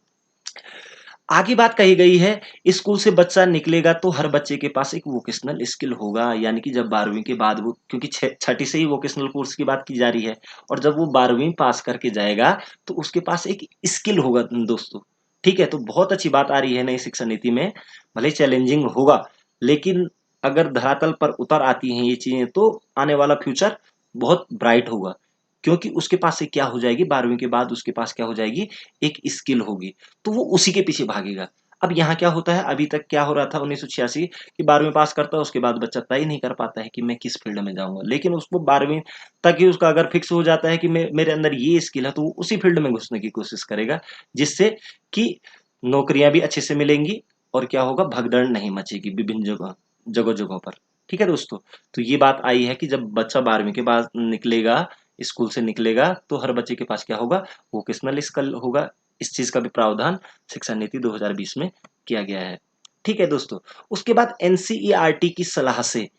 [SPEAKER 1] आगे बात कही गई है, स्कूल से बच्चा निकलेगा तो हर बच्चे के पास एक वोकेशनल स्किल होगा, यानी कि जब 12वीं के बाद वो, क्योंकि छठी से ही वोकेशनल कोर्स की बात की जा रही है, और जब वो 12वीं पास करके जाएगा तो उसके पास एक स्किल होगा दोस्तों। ठीक है, तो बहुत अच्छी बात आ रही है नई शिक्षा नीति में। भले चैलेंजिंग होगा, लेकिन अगर धरातल पर उतर आती हैं ये चीजें तो आने वाला फ्यूचर बहुत ब्राइट होगा, क्योंकि उसके पास से क्या हो जाएगी, 12वीं के बाद उसके पास क्या हो जाएगी, एक स्किल होगी, तो वो उसी के पीछे भागेगा। अब यहाँ क्या होता है, अभी तक क्या हो रहा था 1986 कि 12वीं पास करता है, उसके बाद बच्चा तय नहीं कर पाता है कि मैं किस फील्ड में जाऊंगा, लेकिन उसको 12वीं तक ही उसका अगर फिक्स हो जाता है कि मेरे अंदर ये स्किल है, तो वो उसी फील्ड में घुसने की कोशिश करेगा, जिससे कि नौकरियां भी अच्छे से मिलेंगी और क्या होगा, भगदड़ नहीं मचेगी विभिन्न जगह जगहों पर। ठीक है दोस्तों, तो ये बात आई है कि जब बच्चा 12वीं के बाद निकलेगा, स्कूल से निकलेगा, तो हर बच्चे के पास क्या होगा, वोकेशनल स्किल होगा। इस चीज का भी प्रावधान शिक्षा नीति 2020 में किया गया है। ठीक है दोस्तों, उसके बाद एनसीईआरटी की सलाह से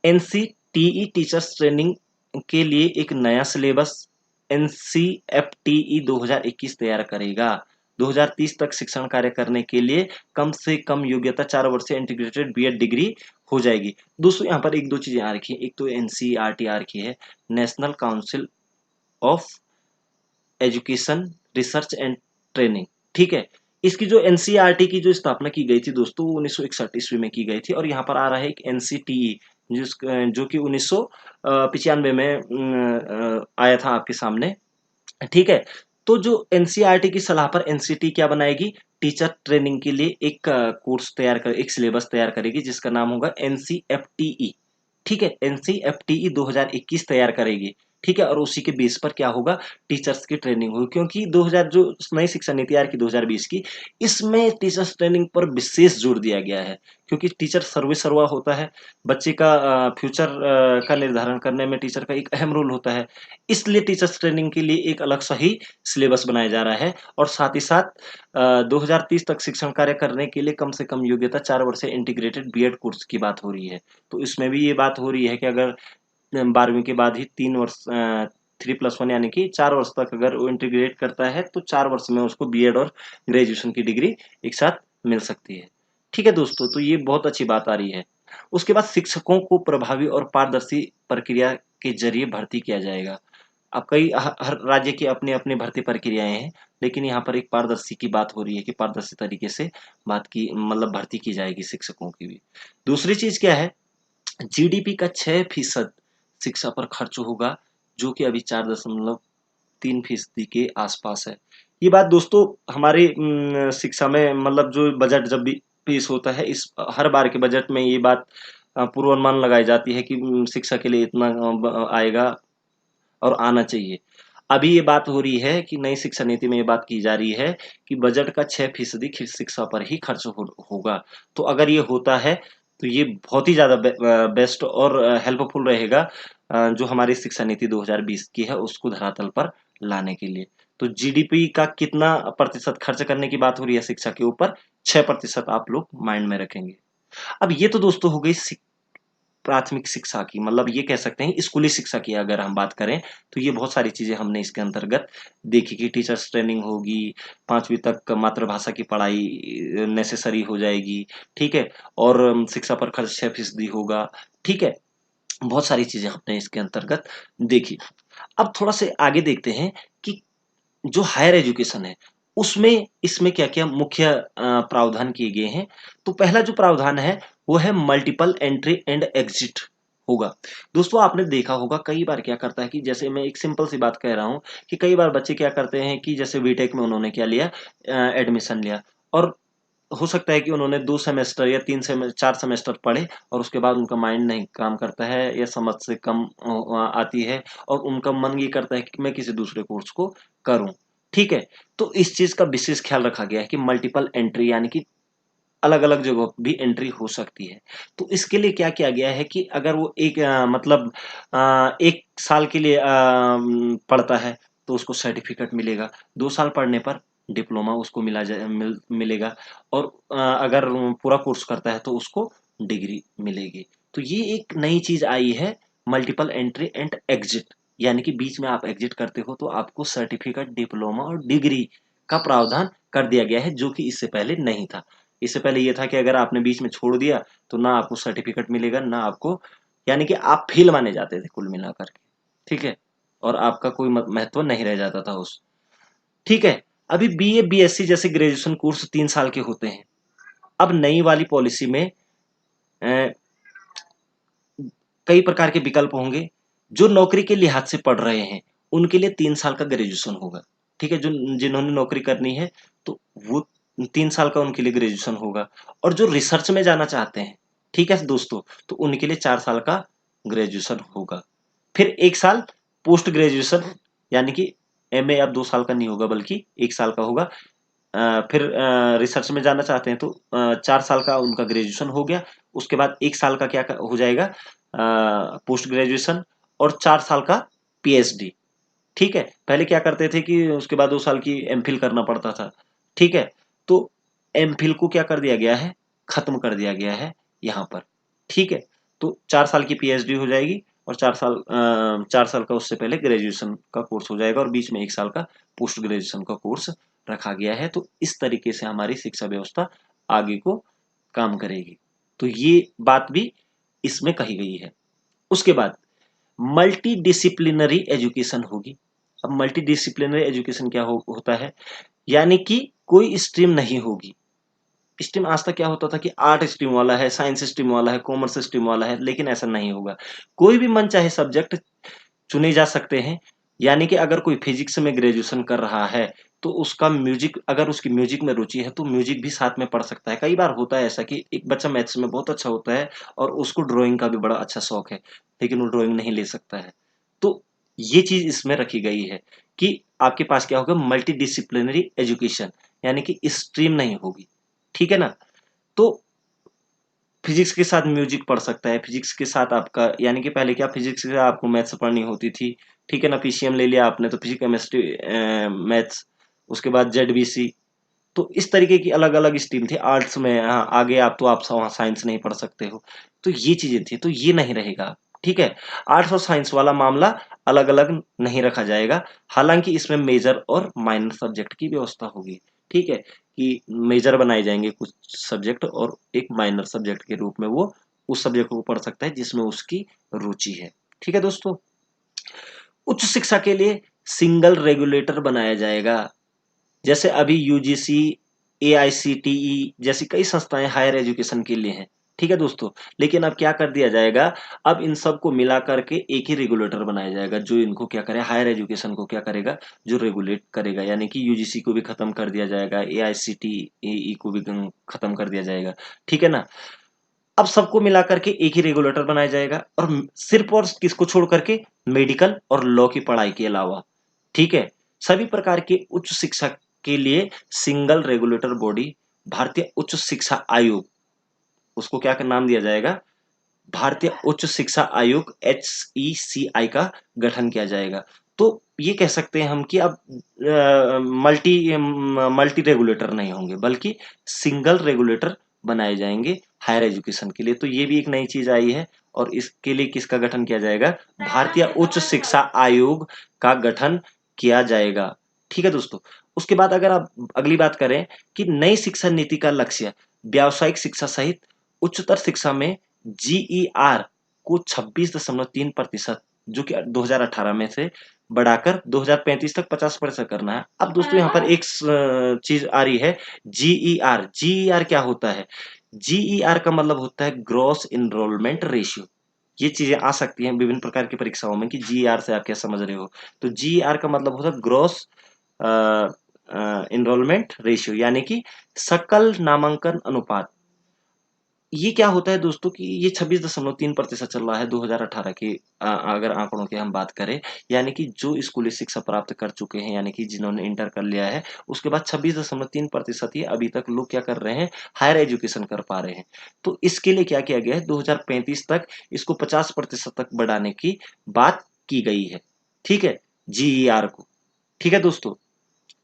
[SPEAKER 1] एनसीटीई टीचर्स ट्रेनिंग के लिए एक नया सिलेबस एनसीएफटीई 2021 तैयार करेगा। 2030 तक शिक्षण कार्य करने के लिए कम से कम योग्यता 4 वर्षीय इंटीग्रेटेड बीएड डिग्री हो जाएगी। दोस्तों यहाँ पर एक दो चीजें आ रखी है, एक तो एनसीईआरटी आ रखी है, national council of education research and training. ठीक है, इसकी जो एनसीईआरटी की जो स्थापना की गई थी दोस्तों, वो 1961 ईस्वी में की गई थी, और यहाँ पर आ रहा है एक एनसीटीई जो कि 1995 में आया था आपके सामने। ठीक है, तो जो एनसीईआरटी की सलाह पर एनसीटी क्या बनाएगी, टीचर ट्रेनिंग के लिए एक कोर्स तैयार कर, एक सिलेबस तैयार करेगी, जिसका नाम होगा एनसीएफटीई। ठीक है, एनसीएफटीई 2021 तैयार करेगी। ठीक है, और उसी के बेस पर क्या होगा, टीचर्स की ट्रेनिंग होगी, क्योंकि 2000 जो नई शिक्षा नीति आ रही 2020 की, इसमें टीचर्स ट्रेनिंग पर विशेष जोर दिया गया है, क्योंकि टीचर सर्वे सर्वा होता है, बच्चे का फ्यूचर का निर्धारण करने में टीचर का एक अहम रोल होता है। इसलिए टीचर्स ट्रेनिंग के लिए एक अलग सा ही सिलेबस बनाया जा रहा है, और साथ ही साथ 2030 तक शिक्षण कार्य करने के लिए कम से कम योग्यता 4 वर्षीय इंटीग्रेटेड बीएड कोर्स की बात हो रही है। तो इसमें भी ये बात हो रही है कि अगर 12वीं के बाद ही 3 वर्ष 3+1 यानी कि 4 वर्ष तक अगर वो इंटीग्रेट करता है, तो 4 वर्ष में उसको बीएड और ग्रेजुएशन की डिग्री एक साथ मिल सकती है। ठीक है दोस्तों, तो ये बहुत अच्छी बात आ रही है। उसके बाद शिक्षकों को प्रभावी और पारदर्शी प्रक्रिया के जरिए भर्ती किया जाएगा। अब कई हर राज्य की अपनी अपनी भर्ती प्रक्रियाएं हैं, लेकिन यहाँ पर एक पारदर्शी की बात हो रही है कि पारदर्शी तरीके से बात की, मतलब भर्ती की जाएगी शिक्षकों की भी। दूसरी चीज क्या है, जीडीपी का 6% शिक्षा पर खर्च होगा, जो कि अभी 4.3% के आसपास है। ये बात दोस्तों हमारे शिक्षा में, मतलब जो बजट जब भी पेश होता है, इस हर बार के बजट में ये बात पूर्वानुमान लगाई जाती है कि शिक्षा के लिए इतना आएगा और आना चाहिए। अभी ये बात हो रही है कि नई शिक्षा नीति में ये बात की जा रही है कि बजट का 6% शिक्षा पर ही खर्च होगा। तो अगर ये होता है तो ये बहुत ही ज़्यादा बेस्ट और हेल्पफुल रहेगा, जो हमारी शिक्षा नीति 2020 की है उसको धरातल पर लाने के लिए। तो जीडीपी का कितना प्रतिशत खर्च करने की बात हो रही है शिक्षा के ऊपर, 6% आप लोग माइंड में रखेंगे। अब ये तो दोस्तों हो गई प्राथमिक शिक्षा की, मतलब ये कह सकते हैं स्कूली शिक्षा की अगर हम बात करें, तो ये बहुत सारी चीजें हमने इसके अंतर्गत देखी कि टीचर्स ट्रेनिंग होगी, 5वीं तक मातृभाषा की पढ़ाई नेसेसरी हो जाएगी। ठीक है, और शिक्षा पर खर्च 6% होगा। ठीक है, बहुत सारी चीजें हमने इसके अंतर्गत देखी। अब थोड़ा से आगे देखते हैं कि जो हायर एजुकेशन है, उसमें इसमें क्या-क्या मुख्य प्रावधान किए गए हैं। तो पहला जो प्रावधान है, वो है मल्टीपल एंट्री एंड एग्जिट होगा। दोस्तों आपने देखा होगा कई बार क्या करता है कि जैसे मैं एक सिंपल सी बात कह रहा हूँ कि कई बार बच्चे क्या करते हैं कि जैसे बीटेक में उन्होंने क्या लिया, एडमिशन लिया, और हो सकता है कि उन्होंने 2 सेमेस्टर या 4 सेमेस्टर पढ़े, और उसके बाद उनका माइंड नहीं काम करता है या समझ से कम आती है, और उनका मन ये करता है कि मैं किसी दूसरे कोर्स को करूं। ठीक है, तो इस चीज का विशेष ख्याल रखा गया है कि मल्टीपल एंट्री यानी कि अलग अलग जगह भी एंट्री हो सकती है। तो इसके लिए क्या किया गया है कि अगर वो एक मतलब 1 साल के लिए पढ़ता है तो उसको सर्टिफिकेट मिलेगा, 2 साल पढ़ने पर डिप्लोमा उसको मिलेगा, और अगर पूरा कोर्स करता है तो उसको डिग्री मिलेगी। तो ये एक नई चीज आई है, मल्टीपल एंट्री एंड एग्जिट, यानी कि बीच में आप एग्जिट करते हो तो आपको सर्टिफिकेट, डिप्लोमा और डिग्री का प्रावधान कर दिया गया है, जो कि इससे पहले नहीं था। इससे पहले ये था कि अगर आपने बीच में छोड़ दिया तो ना आपको सर्टिफिकेट मिलेगा, ना आपको, यानी कि आप फेल माने जाते थे कुल मिलाकर के, ठीक है, और आपका कोई महत्व नहीं रह जाता था उस, ठीक है। अभी बीए बीएससी जैसे ग्रेजुएशन कोर्स 3 साल के होते हैं। अब नई वाली पॉलिसी में कई प्रकार के विकल्प होंगे। जो नौकरी के लिहाज से पढ़ रहे हैं उनके लिए 3 साल का ग्रेजुएशन होगा, ठीक है। जो जिन्होंने नौकरी करनी है तो वो 3 साल का उनके लिए ग्रेजुएशन होगा। और जो रिसर्च में जाना चाहते हैं, ठीक है दोस्तों, तो उनके लिए 4 साल का ग्रेजुएशन होगा। फिर 1 साल पोस्ट ग्रेजुएशन, यानी कि एमए अब 2 साल का नहीं होगा बल्कि 1 साल का होगा। फिर रिसर्च में जाना चाहते हैं तो 4 साल का उनका ग्रेजुएशन हो गया। उसके बाद 1 साल का क्या हो जाएगा, पोस्ट ग्रेजुएशन, और 4 साल का पीएचडी, ठीक है। पहले क्या करते थे कि उसके बाद 2 साल की एमफिल करना पड़ता था, ठीक है। तो एमफिल को क्या कर दिया गया है, खत्म कर दिया गया है यहाँ पर, ठीक है। तो 4 साल की पीएचडी हो जाएगी और 4 साल का उससे पहले ग्रेजुएशन का कोर्स हो जाएगा और बीच में 1 साल का पोस्ट ग्रेजुएशन का कोर्स रखा गया है। तो इस तरीके से हमारी शिक्षा व्यवस्था आगे को काम करेगी। तो ये बात भी इसमें कही गई है। उसके बाद मल्टी डिसिप्लिनरी एजुकेशन होगी। अब मल्टी डिसिप्लिनरी एजुकेशन क्या होता है, यानी कि कोई स्ट्रीम नहीं होगी। स्ट्रीम आज तक क्या होता था कि आर्ट स्ट्रीम वाला है, साइंस स्ट्रीम वाला है, कॉमर्स स्ट्रीम वाला है, लेकिन ऐसा नहीं होगा। कोई भी मन चाहे सब्जेक्ट चुने जा सकते हैं। यानी कि अगर कोई फिजिक्स में ग्रेजुएशन कर रहा है तो उसका म्यूजिक, अगर उसकी म्यूजिक में रुचि है तो म्यूजिक भी साथ में पढ़ सकता है। कई बार होता है ऐसा कि एक बच्चा मैथ्स में बहुत अच्छा होता है और उसको ड्राइंग का भी बड़ा अच्छा शौक है, लेकिन वो ड्राइंग नहीं ले सकता है। तो ये चीज इसमें रखी गई है कि आपके पास क्या होगा, मल्टी डिसिप्लिनरी एजुकेशन, यानी कि स्ट्रीम नहीं होगी, ठीक है ना। तो फिजिक्स के साथ म्यूजिक पढ़ सकता है, फिजिक्स के साथ आपका, यानी कि पहले क्या फिजिक्स से आपको मैथ्स पढ़नी होती थी, ठीक है ना। पीसीएम ले लिया आपने तो फिजिक्स केमिस्ट्री मैथ्स, उसके बाद जेडबीसी। तो इस तरीके की अलग अलग स्ट्रीम थी आर्ट्स में। हाँ, आगे आप तो आप वहाँ साइंस नहीं पढ़ सकते हो। तो ये चीजें थी, तो ये नहीं रहेगा, ठीक है। आर्ट्स और साइंस वाला मामला अलग अलग नहीं रखा जाएगा। हालांकि इसमें मेजर और माइनर सब्जेक्ट की व्यवस्था होगी, ठीक है, कि मेजर बनाए जाएंगे कुछ सब्जेक्ट और एक माइनर सब्जेक्ट के रूप में वो उस सब्जेक्ट को पढ़ सकता है जिसमें उसकी रुचि है, ठीक है दोस्तों। उच्च शिक्षा के लिए सिंगल रेगुलेटर बनाया जाएगा। जैसे अभी यूजीसी, एआईसीटीई जैसी कई संस्थाएं हायर एजुकेशन के लिए हैं, ठीक है दोस्तों। लेकिन अब क्या कर दिया जाएगा, अब इन सबको मिला करके एक ही रेगुलेटर बनाया जाएगा जो इनको क्या करे, हायर एजुकेशन को क्या करेगा, जो रेगुलेट करेगा। यानी कि यूजीसी को भी खत्म कर दिया जाएगा, एआईसीटीई को भी खत्म कर दिया जाएगा, ठीक है ना। अब सबको मिला करके एक ही रेगुलेटर बनाया जाएगा और सिर्फ और किसको छोड़ करके, मेडिकल और लॉ की पढ़ाई के अलावा, ठीक है। सभी प्रकार के उच्च शिक्षा के लिए सिंगल रेगुलेटर बॉडी, भारतीय उच्च शिक्षा आयोग, उसको क्या का नाम दिया जाएगा, भारतीय उच्च शिक्षा आयोग HECI का गठन किया जाएगा। तो ये कह सकते हैं हम कि अब मल्टी मल्टी रेगुलेटर नहीं होंगे बल्कि सिंगल रेगुलेटर बनाए जाएंगे हायर एजुकेशन के लिए। तो ये भी एक नई चीज आई है और इसके लिए किसका गठन किया जाएगा, भारतीय उच्च शिक्षा आयोग का गठन किया जाएगा, ठीक है दोस्तों। उसके बाद अगर आप अगली बात करें कि नई शिक्षा नीति का लक्ष्य व्यावसायिक शिक्षा सहित उच्चतर शिक्षा में जीईआर को 26.3% जो कि 2018 में से बढ़ाकर 2035 तक 50% करना है। अब दोस्तों यहाँ पर एक चीज आ रही है, जीईआर। जीईआर क्या होता है, जीईआर का मतलब होता है ग्रॉस इनरोलमेंट रेशियो। ये चीजें आ सकती हैं विभिन्न प्रकार की परीक्षाओं में कि जीईआर से आप क्या समझ रहे हो। तो जीईआर का मतलब होता है ग्रॉस इनरोलमेंट रेशियो, यानी कि सकल नामांकन अनुपात। ये क्या होता है दोस्तों कि ये 26.3% चल रहा है 2018 के अगर आंकड़ों की हम बात करें। यानी कि जो स्कूली शिक्षा प्राप्त कर चुके हैं, यानी कि जिन्होंने इंटर कर लिया है, उसके बाद 26.3% ही अभी तक लोग क्या कर रहे हैं, हायर एजुकेशन कर पा रहे हैं। तो इसके लिए क्या किया गया है, 2035 तक इसको 50% तक बढ़ाने की बात की गई है, ठीक है, जीईआर को, ठीक है दोस्तों।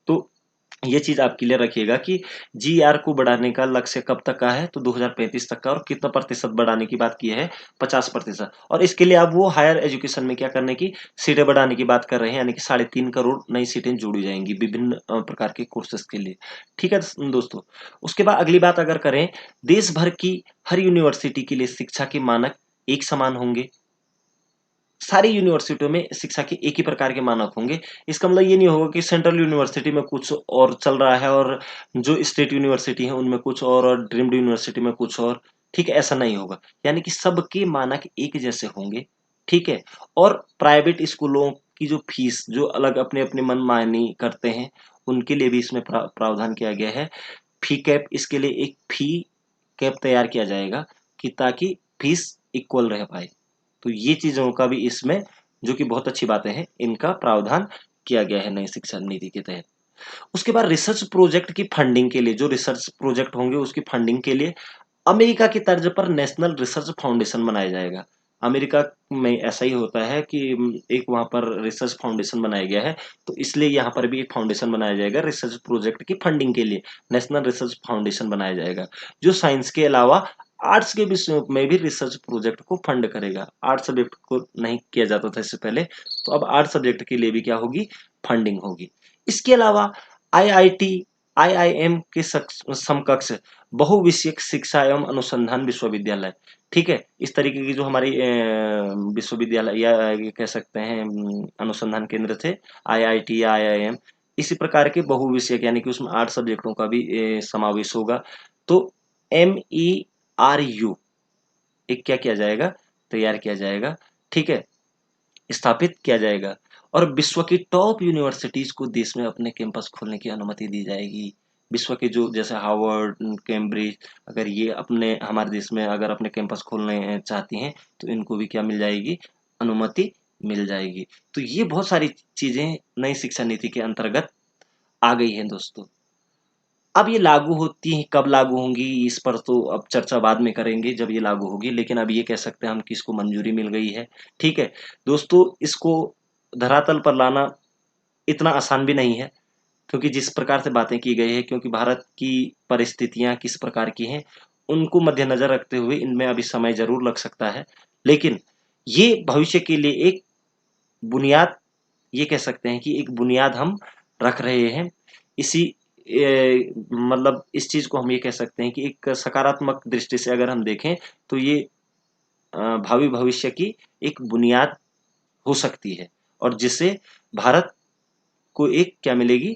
[SPEAKER 1] तो ये चीज आप क्लियर रखिएगा कि जीआर को बढ़ाने का लक्ष्य कब तक का है, तो 2035 तक का, और कितना प्रतिशत बढ़ाने की बात की है, 50%। और इसके लिए अब वो हायर एजुकेशन में क्या करने की, सीटें बढ़ाने की बात कर रहे हैं, यानी कि 3.5 करोड़ नई सीटें जोड़ी जाएंगी विभिन्न प्रकार के कोर्सेज के लिए। ठीक है दोस्तों। उसके बाद अगली बात अगर करें, देश भर की हर यूनिवर्सिटी के लिए शिक्षा के मानक एक समान होंगे। सारी यूनिवर्सिटियों में शिक्षा के एक ही प्रकार के मानक होंगे। इसका मतलब ये नहीं होगा कि सेंट्रल यूनिवर्सिटी में कुछ और चल रहा है और जो स्टेट यूनिवर्सिटी है उनमें कुछ और ड्रीम्ड यूनिवर्सिटी में कुछ और। ठीक है, ऐसा नहीं होगा। यानी कि सबके मानक एक जैसे होंगे। ठीक है। और प्राइवेट स्कूलों की जो फीस जो अलग अपने अपने मनमानी करते हैं, उनके लिए भी इसमें प्रावधान किया गया है। फी कैप, इसके लिए एक फी कैप तैयार किया जाएगा कि ताकि फीस इक्वल रह पाए। तो ये चीजों का भी इसमें, जो कि बहुत अच्छी बातें हैं, इनका प्रावधान किया गया है नई शिक्षा नीति के तहत। उसके बाद रिसर्च प्रोजेक्ट की फंडिंग के लिए, जो रिसर्च प्रोजेक्ट होंगे उसकी फंडिंग के लिए अमेरिका की तर्ज पर नेशनल रिसर्च फाउंडेशन बनाया जाएगा। अमेरिका में ऐसा ही होता है कि एक वहां पर रिसर्च फाउंडेशन बनाया गया है, तो इसलिए यहाँ पर भी एक फाउंडेशन बनाया जाएगा रिसर्च प्रोजेक्ट की फंडिंग के लिए। नेशनल रिसर्च फाउंडेशन बनाया जाएगा जो साइंस के अलावा आर्ट्स के विषयों में भी रिसर्च प्रोजेक्ट को फंड करेगा। आर्ट सब्जेक्ट को नहीं किया जाता था इससे पहले, तो अब आर्ट सब्जेक्ट के लिए भी क्या होगी, फंडिंग होगी। इसके अलावा आईआईटी आईआईएम के समकक्ष बहुविषयक शिक्षा एवं अनुसंधान विश्वविद्यालय। ठीक है, इस तरीके की जो हमारी विश्वविद्यालय या ये कह सकते हैं अनुसंधान केंद्र थे, आईआईटी या आईआईएम, इसी प्रकार के बहुविषयक, यानी कि उसमें 8 सब्जेक्टों का भी समावेश होगा। तो MERU एक क्या किया जाएगा, तैयार किया जाएगा। ठीक है, स्थापित किया जाएगा। और विश्व की टॉप यूनिवर्सिटीज को देश में अपने कैंपस खोलने की अनुमति दी जाएगी। विश्व के जो जैसे हार्वर्ड, कैम्ब्रिज, अगर ये अपने हमारे देश में अगर अपने कैंपस खोलने चाहती हैं तो इनको भी क्या मिल जाएगी, अनुमति मिल जाएगी। तो ये बहुत सारी चीजें नई शिक्षा नीति के अंतर्गत आ गई हैं दोस्तों। अब ये लागू होती हैं, कब लागू होंगी इस पर तो अब चर्चा बाद में करेंगे जब ये लागू होगी, लेकिन अब ये कह सकते हैं हम कि इसको मंजूरी मिल गई है। ठीक है दोस्तों, इसको धरातल पर लाना इतना आसान भी नहीं है, क्योंकि जिस प्रकार से बातें की गई है, क्योंकि भारत की परिस्थितियां किस प्रकार की हैं उनको मद्देनजर रखते हुए इनमें अभी समय जरूर लग सकता है। लेकिन ये भविष्य के लिए एक बुनियाद, ये कह सकते हैं कि एक बुनियाद हम रख रहे हैं। इसी मतलब इस चीज को हम ये कह सकते हैं कि एक सकारात्मक दृष्टि से अगर हम देखें तो ये भावी भविष्य की एक बुनियाद हो सकती है, और जिससे भारत को एक क्या मिलेगी,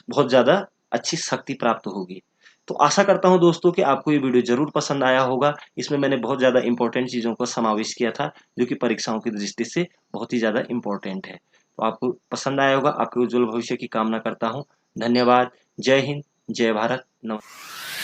[SPEAKER 1] बहुत ज्यादा अच्छी शक्ति प्राप्त होगी। तो आशा करता हूं दोस्तों कि आपको ये वीडियो जरूर पसंद आया होगा। इसमें मैंने बहुत ज्यादा इंपॉर्टेंट चीजों का समावेश किया था जो कि परीक्षाओं की दृष्टि से बहुत ही ज्यादा इंपॉर्टेंट है। तो आपको पसंद आया होगा। आपके उज्जवल भविष्य की कामना करता हूँ। धन्यवाद। जय हिंद, जय भारत, नमस्कार।